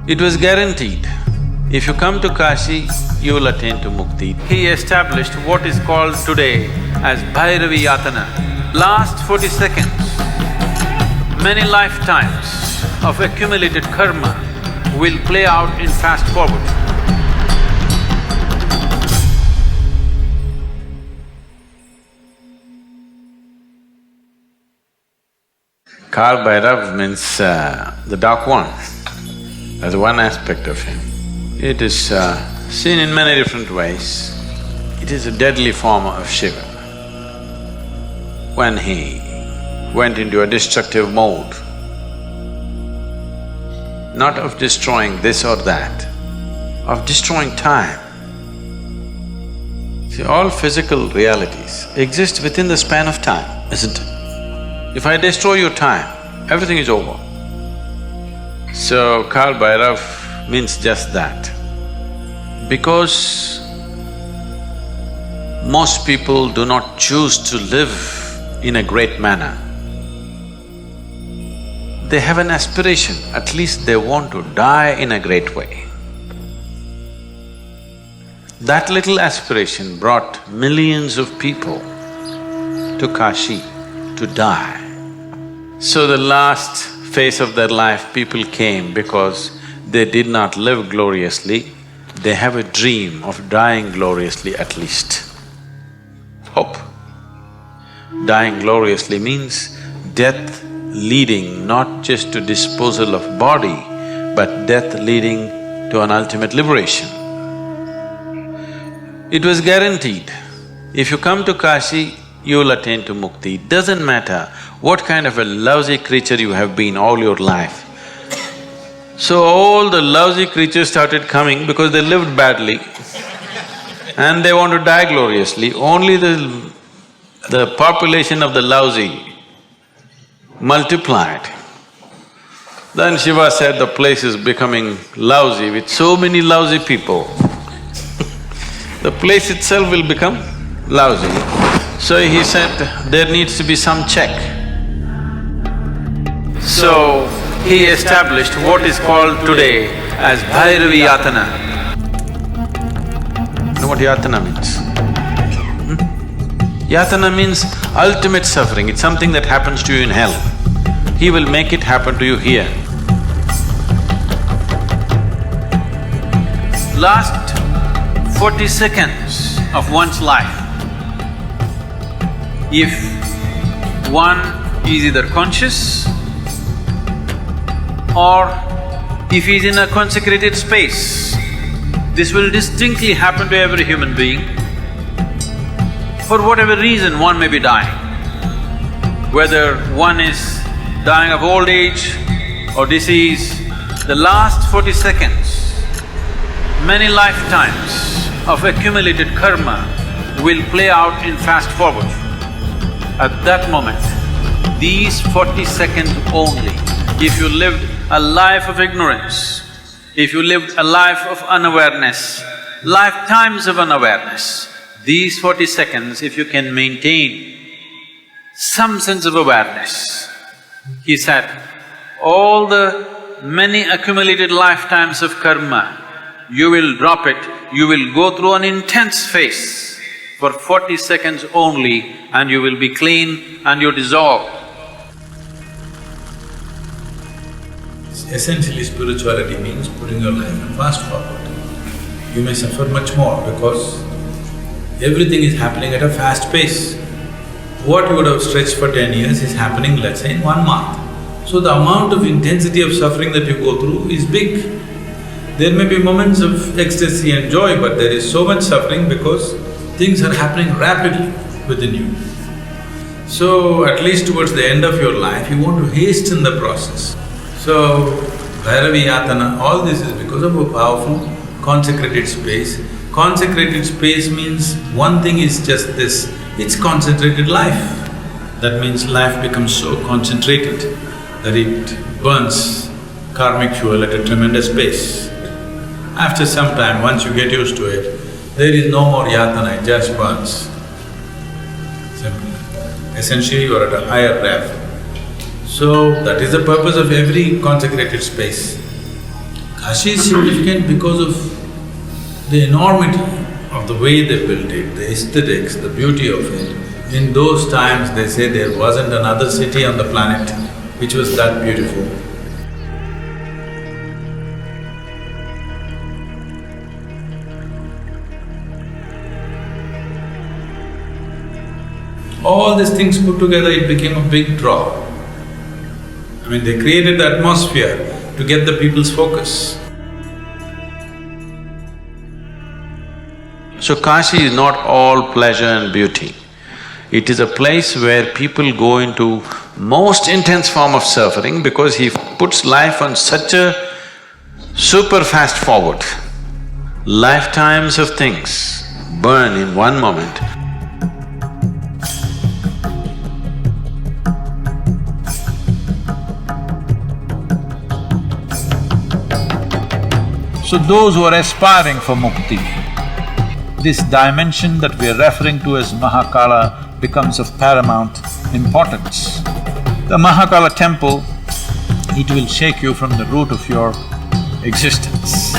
It was guaranteed, if you come to Kashi, you will attain to mukti. He established what is called today as Bhairavi Yatna. Last 40 seconds, many lifetimes of accumulated karma will play out in fast forward. Kal Bhairav means the dark one. That's one aspect of him. It is seen in many different ways. It is a deadly form of Shiva. When he went into a destructive mode, not of destroying this or that, of destroying time. See, all physical realities exist within the span of time, isn't it? If I destroy your time, everything is over. So, Kal Bhairav means just that. Because most people do not choose to live in a great manner. They have an aspiration, at least they want to die in a great way. That little aspiration brought millions of people to Kashi to die. So the last phase of their life, people came because they did not live gloriously, they have a dream of dying gloriously at least. Hope. Dying gloriously means death leading not just to disposal of body, but death leading to an ultimate liberation. It was guaranteed, if you come to Kashi, you will attain to mukti. Doesn't matter what kind of a lousy creature you have been all your life. So all the lousy creatures started coming because they lived badly and they want to die gloriously. Only the population of the lousy multiplied. Then Shiva said the place is becoming lousy with so many lousy people. The place itself will become lousy. So he said, there needs to be some check. So he established what is called today as Bhairavi Yatna. You know what Yatna means? Yatna means ultimate suffering, it's something that happens to you in hell. He will make it happen to you here. Last 40 seconds of one's life, if one is either conscious or if he is in a consecrated space, this will distinctly happen to every human being. For whatever reason, one may be dying. Whether one is dying of old age or disease, the last 40 seconds, many lifetimes of accumulated karma will play out in fast forward. At that moment, these 40 seconds only, if you lived a life of ignorance, if you lived a life of unawareness, lifetimes of unawareness, these 40 seconds, if you can maintain some sense of awareness, he said, all the many accumulated lifetimes of karma, you will drop it, you will go through an intense phase for 40 seconds only and you will be clean and you dissolve. Essentially, spirituality means putting your life in fast forward. You may suffer much more because everything is happening at a fast pace. What you would have stretched for 10 years is happening, let's say, in 1 month. So the amount of intensity of suffering that you go through is big. There may be moments of ecstasy and joy, but there is so much suffering because things are happening rapidly within you. So at least towards the end of your life, you want to hasten the process. So, Bhairavi Yatna, all this is because of a powerful consecrated space. Consecrated space means one thing is just this, it's concentrated life. That means life becomes so concentrated that it burns karmic fuel at a tremendous pace. After some time, once you get used to it, there is no more yatana, it just burns. Simple. Essentially, you are at a higher rev. So, that is the purpose of every consecrated space. Kashi is significant because of the enormity of the way they built it, the aesthetics, the beauty of it. In those times, they say there wasn't another city on the planet which was that beautiful. All these things put together, it became a big draw. I mean, they created the atmosphere to get the people's focus. So Kashi is not all pleasure and beauty. It is a place where people go into most intense form of suffering because he puts life on such a super fast forward. Lifetimes of things burn in one moment. So those who are aspiring for mukti, this dimension that we are referring to as Mahakala becomes of paramount importance. The Mahakala temple, it will shake you from the root of your existence.